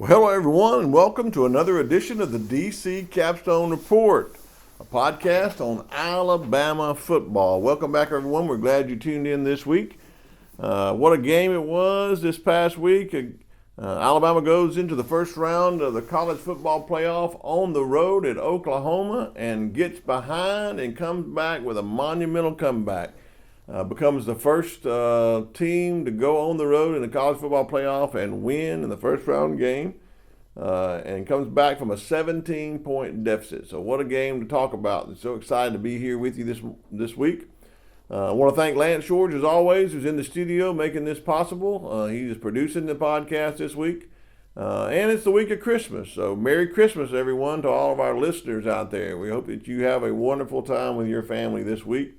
Well, hello everyone, and welcome to another edition of the DC Capstone Report, a podcast on Alabama football. Welcome back, everyone. We're glad you tuned in this week. What a game it was this past week. Alabama goes into the first round of the college football playoff on the road at Oklahoma and gets behind and comes back with a monumental comeback. Becomes the first team to go on the road in the college football playoff and win in the first round game, and comes back from a 17-point deficit. So what a game to talk about. I'm so excited to be here with you this week. I want to thank Lance George, as always, who's in the studio making this possible. He is producing the podcast this week. And it's the week of Christmas. So Merry Christmas, everyone, to all of our listeners out there. We hope that you have a wonderful time with your family this week.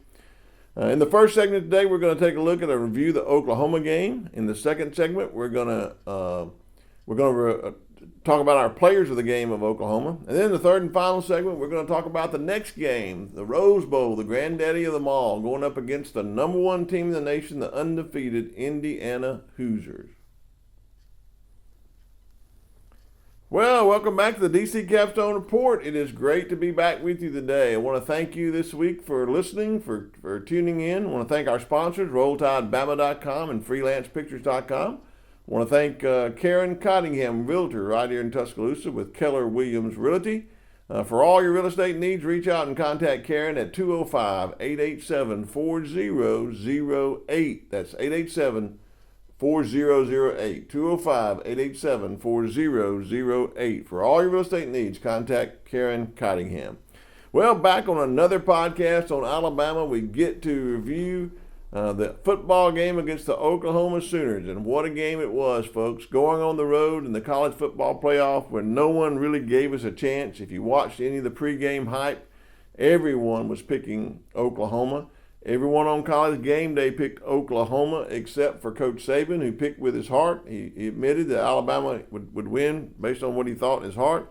In the first segment today, we're going to take a look at a review of the Oklahoma game. In the second segment, we're going to talk about our players of the game of Oklahoma. And then the third and final segment, we're going to talk about the next game, the Rose Bowl, the granddaddy of them all, going up against the number one team in the nation, the undefeated Indiana Hoosiers. Well, welcome back to the DC Capstone Report. It is great to be back with you today. I want to thank you this week for listening, for tuning in. I want to thank our sponsors, RollTideBama.com and FreelancePictures.com. I want to thank Karen Cottingham, Realtor, right here in Tuscaloosa with Keller Williams Realty. For all your real estate needs, reach out and contact Karen at 205-887-4008. That's 887-4008. 205-887-4008. For all your real estate needs, contact Karen Cottingham. Well, back on another podcast on Alabama, we get to review the football game against the Oklahoma Sooners. And what a game it was, folks. Going on the road in the college football playoff where no one really gave us a chance. If you watched any of the pregame hype, everyone was picking Oklahoma. Everyone on College Game Day picked Oklahoma except for Coach Saban, who picked with his heart. He admitted that Alabama would win based on what he thought in his heart.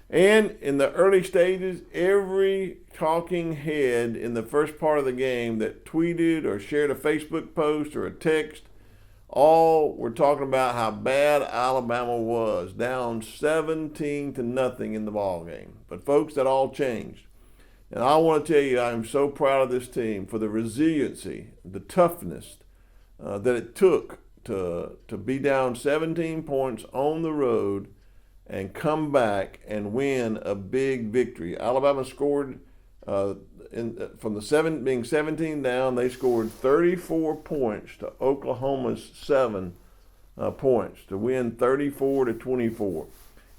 And in the early stages, every talking head in the first part of the game that tweeted or shared a Facebook post or a text, all were talking about how bad Alabama was, down 17-0 in the ball game. But folks, that all changed. And I want to tell you, I am so proud of this team for the resiliency, the toughness that it took to be down 17 points on the road and come back and win a big victory. Alabama scored being 17 down, they scored 34 points to Oklahoma's 7 points to win 34-24.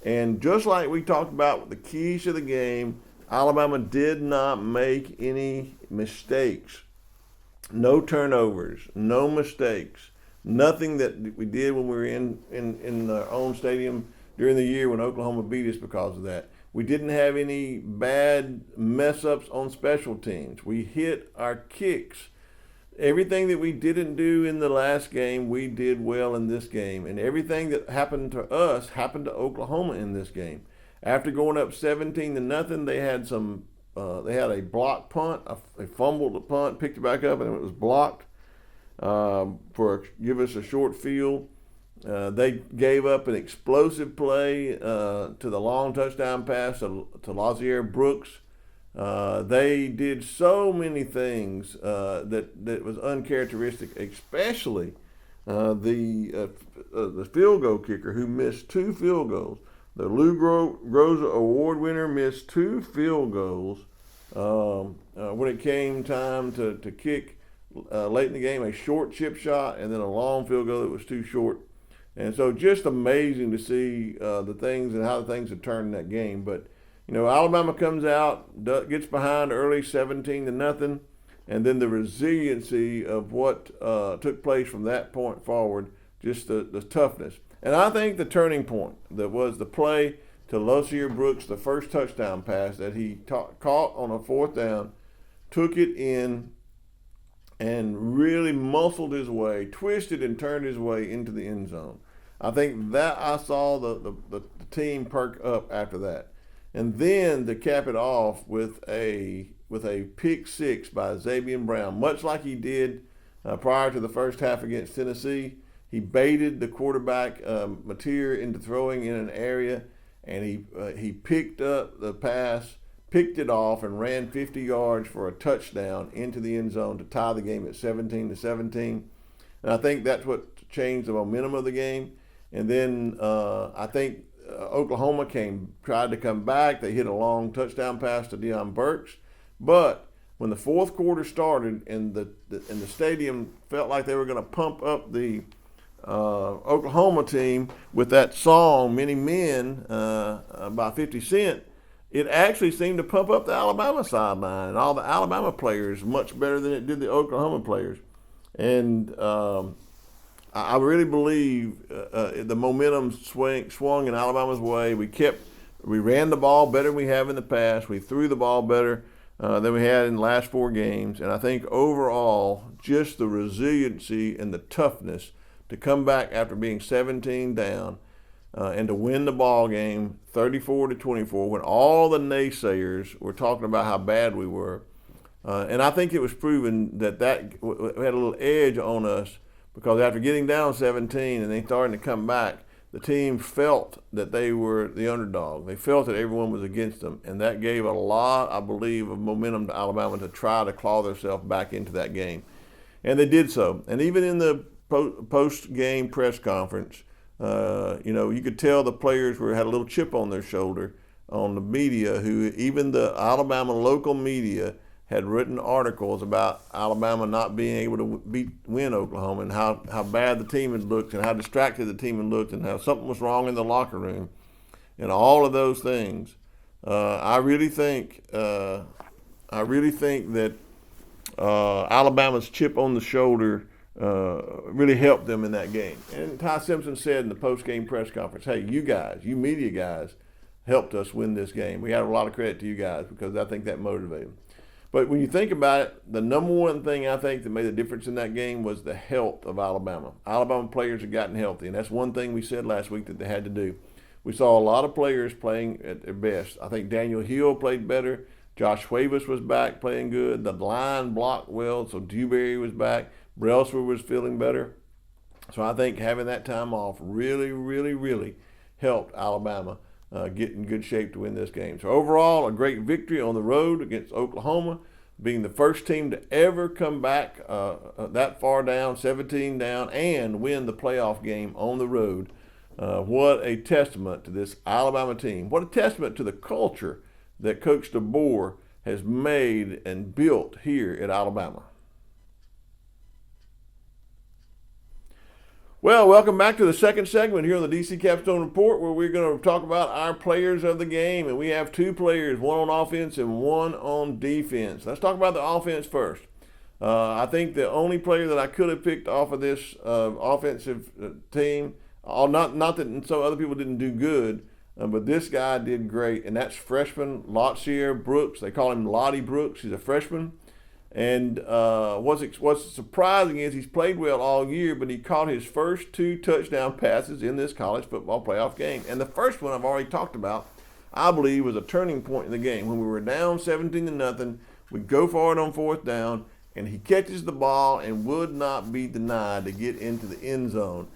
And just like we talked about with the keys to the game, Alabama did not make any mistakes. No turnovers, no mistakes, nothing that we did when we were in our own stadium during the year when Oklahoma beat us because of that. We didn't have any bad mess-ups on special teams. We hit our kicks. Everything that we didn't do in the last game, we did well in this game. And everything that happened to us happened to Oklahoma in this game. After going up 17-0, they had a blocked punt. They fumbled the punt, picked it back up, and it was blocked give us a short field. They gave up an explosive play to the long touchdown pass to Lazier Brooks. They did so many things that was uncharacteristic, especially the field goal kicker who missed 2 field goals. The Lou Groza Award winner missed 2 field goals when it came time to kick late in the game, a short chip shot and then a long field goal that was too short. And so just amazing to see the things and how the things have turned in that game. But, Alabama comes out, gets behind early 17-0, and then the resiliency of what took place from that point forward, just the toughness. And I think the turning point that was the play to Lazier Brooks, the first touchdown pass that he caught on a 4th down, took it in and really muscled his way, twisted and turned his way into the end zone. I think that I saw the team perk up after that. And then to cap it off with a pick 6 by Xavier Brown, much like he did prior to the first half against Tennessee. He baited the quarterback Mateer into throwing in an area, and he picked up the pass, picked it off, and ran 50 yards for a touchdown into the end zone to tie the game at 17-17. And I think that's what changed the momentum of the game. And then I think Oklahoma tried to come back. They hit a long touchdown pass to Deion Burks, but when the fourth quarter started and the stadium felt like they were going to pump up the Oklahoma team with that song "Many Men" by 50 Cent, it actually seemed to pump up the Alabama sideline and all the Alabama players much better than it did the Oklahoma players. And I really believe the momentum swung in Alabama's way. We ran the ball better than we have in the past. We threw the ball better than we had in the last 4 games. And I think overall, just the resiliency and the toughness to come back after being 17 down and to win the ball game 34-24 when all the naysayers were talking about how bad we were. And I think it was proven that had a little edge on us, because after getting down 17 and they starting to come back, the team felt that they were the underdog. They felt that everyone was against them, and that gave a lot, I believe, of momentum to Alabama to try to claw themselves back into that game. And they did so. And even in the post-game press conference, you could tell the players had a little chip on their shoulder on the media, who even the Alabama local media had written articles about Alabama not being able to win Oklahoma, and how bad the team had looked and how distracted the team had looked and how something was wrong in the locker room and all of those things. I really think that Alabama's chip on the shoulder really helped them in that game. And Ty Simpson said in the post-game press conference, "Hey, you media guys, helped us win this game. We have a lot of credit to you guys," because I think that motivated them. But when you think about it, the number one thing I think that made a difference in that game was the health of Alabama. Alabama players have gotten healthy, and that's one thing we said last week that they had to do. We saw a lot of players playing at their best. I think Daniel Hill played better. Josh Huevas was back playing good. The line blocked well, so Dewberry was back. Brailsford was feeling better. So I think having that time off really, really, really helped Alabama get in good shape to win this game. So overall, a great victory on the road against Oklahoma, being the first team to ever come back that far down, 17 down, and win the playoff game on the road. What a testament to this Alabama team. What a testament to the culture that Coach DeBoer has made and built here at Alabama. Well, welcome back to the second segment here on the DC Capstone Report, where we're going to talk about our players of the game. And we have 2 players, one on offense and one on defense. Let's talk about the offense first. I think the only player that I could have picked off of this offensive team, not that some other people didn't do good, but this guy did great, and that's freshman Lotsier Brooks. They call him Lottie Brooks. He's a freshman. And what's surprising is he's played well all year, but he caught his first 2 touchdown passes in this college football playoff game. And the first one I've already talked about, I believe, was a turning point in the game. When we were down 17-0, we go for it on 4th down, and he catches the ball and would not be denied to get into the end zone.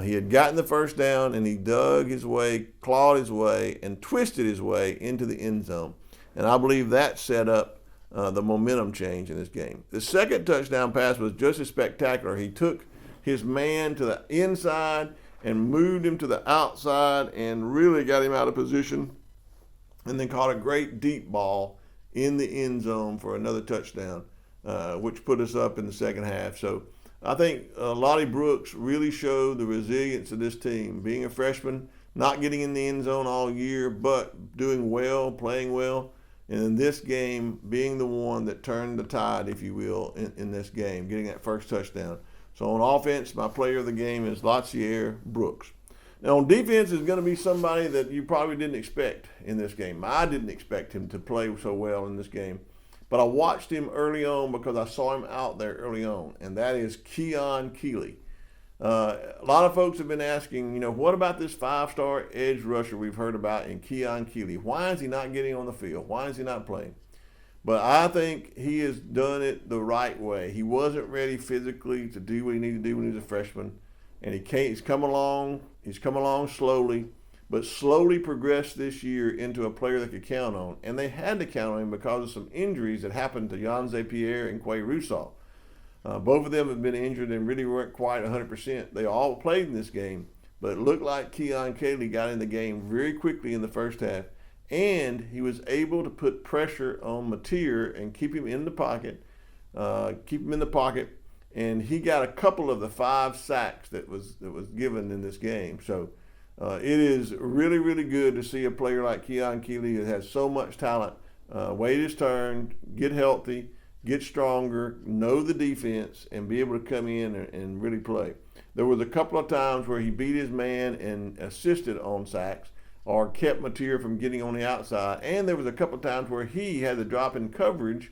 He had gotten the first down, and he dug his way, clawed his way, and twisted his way into the end zone. And I believe that set up the momentum change in this game. The second touchdown pass was just as spectacular. He took his man to the inside and moved him to the outside and really got him out of position, and then caught a great deep ball in the end zone for another touchdown, which put us up in the second half. So I think Lottie Brooks really showed the resilience of this team, being a freshman, not getting in the end zone all year, but doing well, playing well. And in this game, being the one that turned the tide, if you will, in this game, getting that first touchdown. So on offense, my player of the game is Lotsier Brooks. Now on defense is going to be somebody that you probably didn't expect in this game. I didn't expect him to play so well in this game. But I watched him early on because I saw him out there early on, and that is Keon Keeley. A lot of folks have been asking, what about this 5-star edge rusher we've heard about in Keon Keeley? Why is he not getting on the field? Why is he not playing? But I think he has done it the right way. He wasn't ready physically to do what he needed to do when he was a freshman. and he's come along. He's come along slowly, but slowly progressed this year into a player they could count on. And they had to count on him because of some injuries that happened to Jan Pierre and Quay Rousseau. Both of them have been injured and really weren't quite 100%. They all played in this game, but it looked like Keon Cayley got in the game very quickly in the first half, and he was able to put pressure on Mateer and keep him in the pocket, and he got a couple of the 5 sacks that was given in this game. So it is really, really good to see a player like Keon Cayley that has so much talent wait his turn, get healthy, get stronger, know the defense, and be able to come in and really play. There was a couple of times where he beat his man and assisted on sacks or kept Mateer from getting on the outside, and there was a couple of times where he had to drop in coverage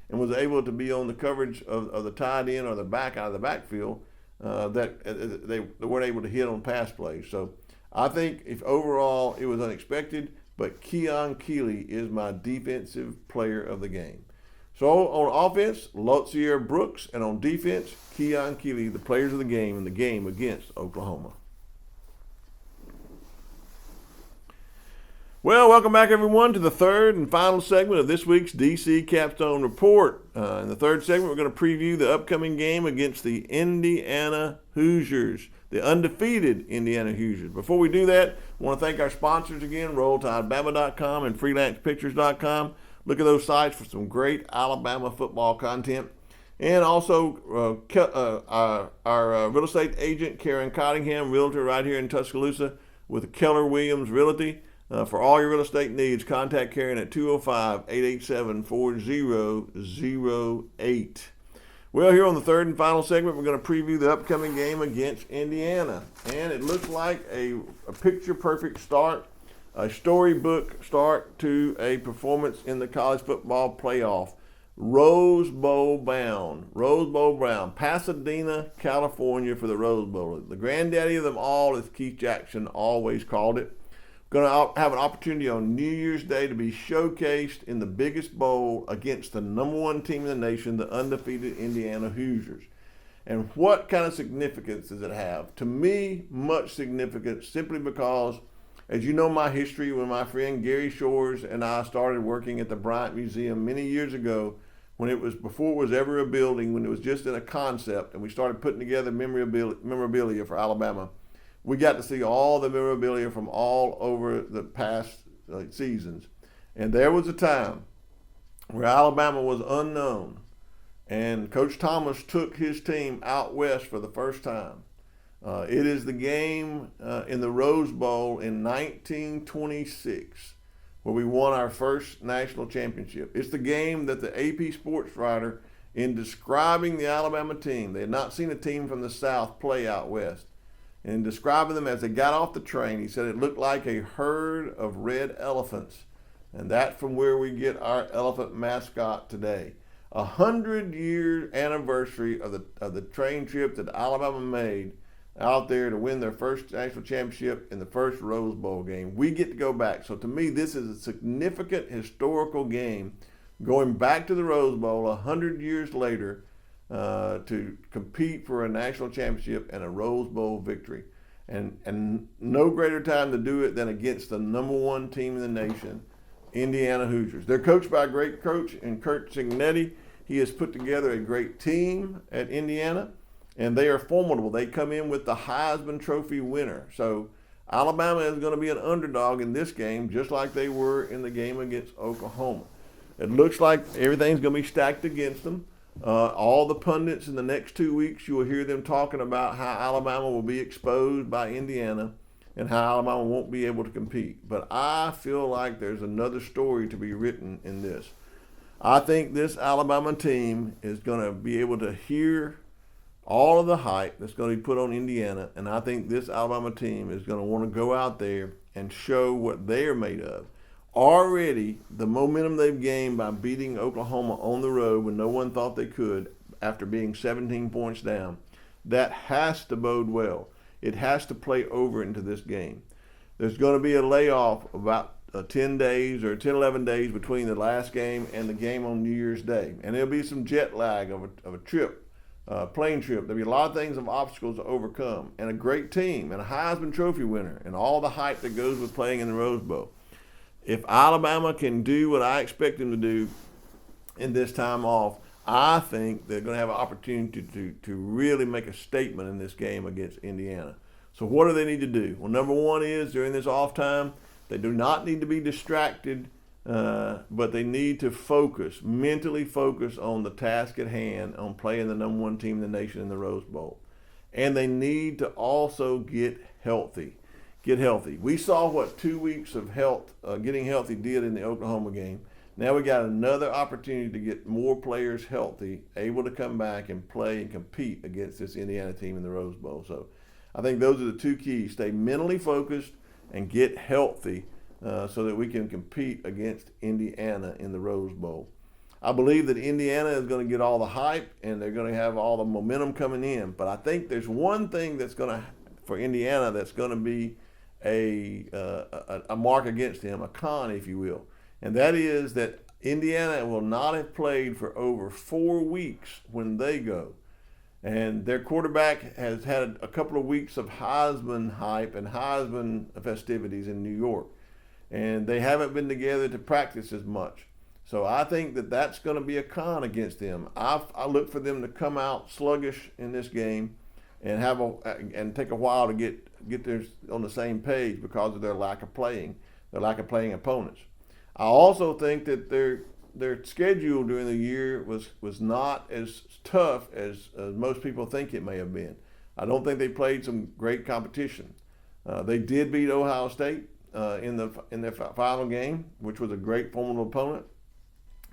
and was able to be on the coverage of the tight end or the back out of the backfield that they weren't able to hit on pass plays. So I think if overall it was unexpected, but Keon Cayley is my defensive player of the game. So on offense, Lotsier Brooks, and on defense, Keon Cayley, the players of the game in the game against Oklahoma. Well, welcome back, everyone, to the third and final segment of this week's DC Capstone Report. In the third segment, we're going to preview the upcoming game against the Indiana Hoosiers, the undefeated Indiana Hoosiers. Before we do that, I want to thank our sponsors again, RollTideBama.com and FreelancePictures.com. Look at those sites for some great Alabama football content. And also our real estate agent, Karen Cottingham, realtor right here in Tuscaloosa with Keller Williams Realty. For all your real estate needs, contact Karen at 205-887-4008. Well, here on the third and final segment, we're going to preview the upcoming game against Indiana. And it looks like a picture-perfect start, a storybook start to a performance in the college football playoff. Rose Bowl bound, Pasadena, California for the Rose Bowl. The granddaddy of them all, as Keith Jackson always called it. Going to have an opportunity on New Year's Day to be showcased in the biggest bowl against the number 1 team in the nation, the undefeated Indiana Hoosiers. And what kind of significance does it have? To me, much significance, simply because, as you know my history, when my friend Gary Shores and I started working at the Bryant Museum many years ago, before it was ever a building, when it was just in a concept, and we started putting together memorabilia for Alabama. We got to see all the memorabilia from all over the past seasons. And there was a time where Alabama was unknown, and Coach Thomas took his team out west for the first time. It is the game in the Rose Bowl in 1926 where we won our first national championship. It's the game that the AP sports writer, in describing the Alabama team, they had not seen a team from the South play out west, and describing them as they got off the train, he said it looked like a herd of red elephants. And that's from where we get our elephant mascot today. 100-year anniversary of the train trip that Alabama made out there to win their first national championship in the first Rose Bowl game. We get to go back. So to me, this is a significant historical game, going back to the Rose Bowl 100 years later, to compete for a national championship and a Rose Bowl victory. And no greater time to do it than against the number 1 team in the nation, Indiana Hoosiers. They're coached by a great coach in Kurt Cignetti. He has put together a great team at Indiana, and they are formidable. They come in with the Heisman Trophy winner. So Alabama is going to be an underdog in this game, just like they were in the game against Oklahoma. It looks like everything's going to be stacked against them. All the pundits in the next 2 weeks, you will hear them talking about how Alabama will be exposed by Indiana and how Alabama won't be able to compete. But I feel like there's another story to be written in this. I think this Alabama team is going to be able to hear all of the hype that's going to be put on Indiana, and I think this Alabama team is going to want to go out there and show what they're made of. Already, the momentum they've gained by beating Oklahoma on the road when no one thought they could after being 17 points down, that has to bode well. It has to play over into this game. There's going to be a layoff about 10 days or 10, 11 days between the last game and the game on New Year's Day. And there'll be some jet lag of a trip plane trip. There'll be a lot of things of obstacles to overcome, and a great team, and a Heisman Trophy winner, and all the hype that goes with playing in the Rose Bowl. If Alabama can do what I expect them to do in this time off, I think they're going to have an opportunity to really make a statement in this game against Indiana. So what do they need to do? Well, number one is during this off time, they do not need to be distracted, but they need to mentally focus on the task at hand, on playing the number one team in the nation in the Rose Bowl. And they need to also get healthy. We saw what 2 weeks of getting healthy did in the Oklahoma game. Now we got another opportunity to get more players healthy, able to come back and play and compete against this Indiana team in the Rose Bowl. So I think those are the two keys. Stay mentally focused and get healthy so that we can compete against Indiana in the Rose Bowl. I believe that Indiana is going to get all the hype and they're going to have all the momentum coming in. But I think there's one thing for Indiana that's going to be a mark against them, a con, if you will. And that is that Indiana will not have played for over 4 weeks when they go. And their quarterback has had a couple of weeks of Heisman hype and Heisman festivities in New York. And they haven't been together to practice as much. So I think that that's going to be a con against them. I look for them to come out sluggish in this game and take a while to get theirs on the same page because of their lack of playing opponents. I also think that their schedule during the year was not as tough as most people think it may have been. I don't think they played some great competition. They did beat Ohio State in their final game, which was a great formidable opponent.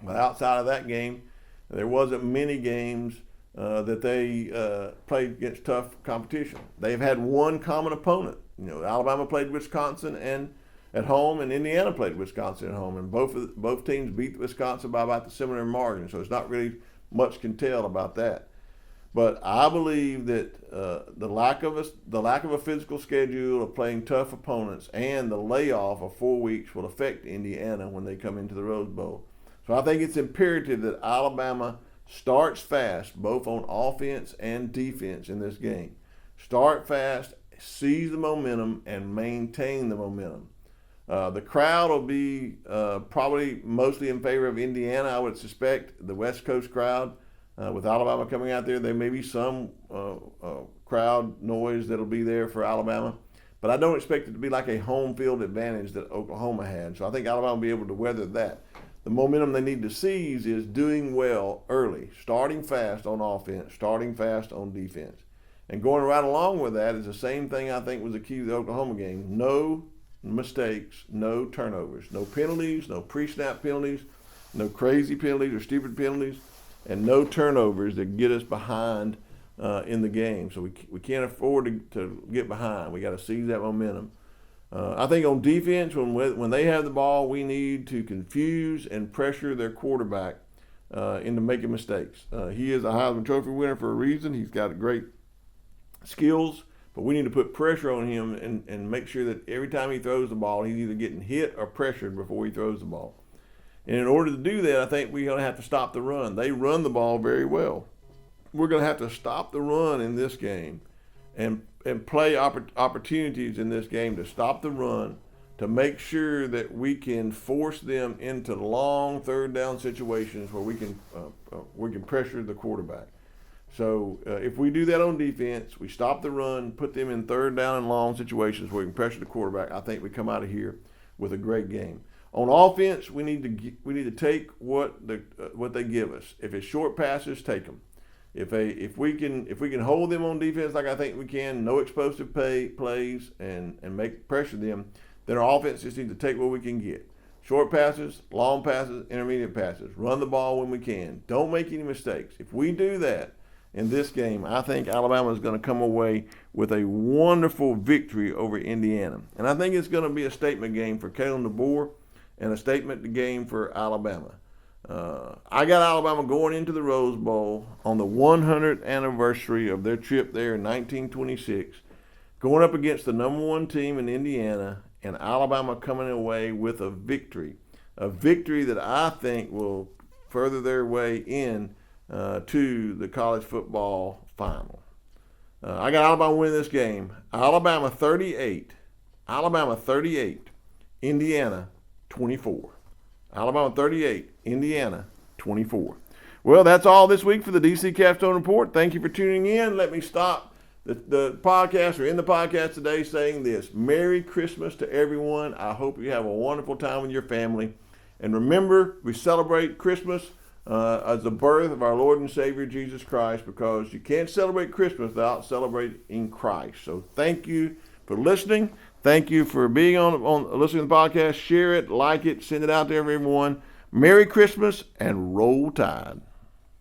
But outside of that game, there wasn't many games that they played against tough competition. They've had one common opponent. Alabama played Wisconsin at home, and Indiana played Wisconsin at home, and both teams beat Wisconsin by about the similar margin. So it's not really much can tell about that. But I believe that the lack of a physical schedule of playing tough opponents and the layoff of 4 weeks will affect Indiana when they come into the Rose Bowl. So I think it's imperative that Alabama starts fast, both on offense and defense in this game. Start fast, seize the momentum, and maintain the momentum. The crowd will be probably mostly in favor of Indiana, I would suspect, the West Coast crowd. With Alabama coming out there may be some crowd noise that'll be there for Alabama. But I don't expect it to be like a home field advantage that Oklahoma had. So I think Alabama will be able to weather that. The momentum they need to seize is doing well early, starting fast on offense, starting fast on defense. And going right along with that is the same thing I think was the key to the Oklahoma game. No mistakes, no turnovers, no penalties, no pre-snap penalties, no crazy penalties or stupid penalties, and no turnovers that get us behind in the game. So we can't afford to get behind. We got to seize that momentum. I think on defense, when they have the ball, we need to confuse and pressure their quarterback into making mistakes. He is a Heisman Trophy winner for a reason. He's got great skills, but we need to put pressure on him and make sure that every time he throws the ball, he's either getting hit or pressured before he throws the ball. And in order to do that, I think we're going to have to stop the run. They run the ball very well. We're going to have to stop the run in this game and play opportunities in this game to stop the run, to make sure that we can force them into long third down situations where we can pressure the quarterback. So if we do that on defense, we stop the run, put them in third down and long situations where we can pressure the quarterback, I think we come out of here with a great game. On offense, we need to take what they give us. If it's short passes, take them. If we can hold them on defense like I think we can, no explosive plays and pressure them, then our offense just needs to take what we can get. Short passes, long passes, intermediate passes. Run the ball when we can. Don't make any mistakes. If we do that in this game, I think Alabama is going to come away with a wonderful victory over Indiana. And I think it's going to be a statement game for Kalen DeBoer and a statement game for Alabama. I got Alabama going into the Rose Bowl on the 100th anniversary of their trip there in 1926, going up against the number one team in Indiana, and Alabama coming away with a victory that I think will further their way in to the college football final. I got Alabama winning this game. Alabama 38, Indiana 24. Alabama 38, Indiana 24. Well, that's all this week for the DC Capstone Report. Thank you for tuning in. Let me stop the podcast or end the podcast today saying this. Merry Christmas to everyone. I hope you have a wonderful time with your family. And remember, we celebrate Christmas as the birth of our Lord and Savior Jesus Christ, because you can't celebrate Christmas without celebrating Christ. So thank you for listening. Thank you for being on listening to the podcast. Share it, like it, send it out to everyone. Merry Christmas and roll tide.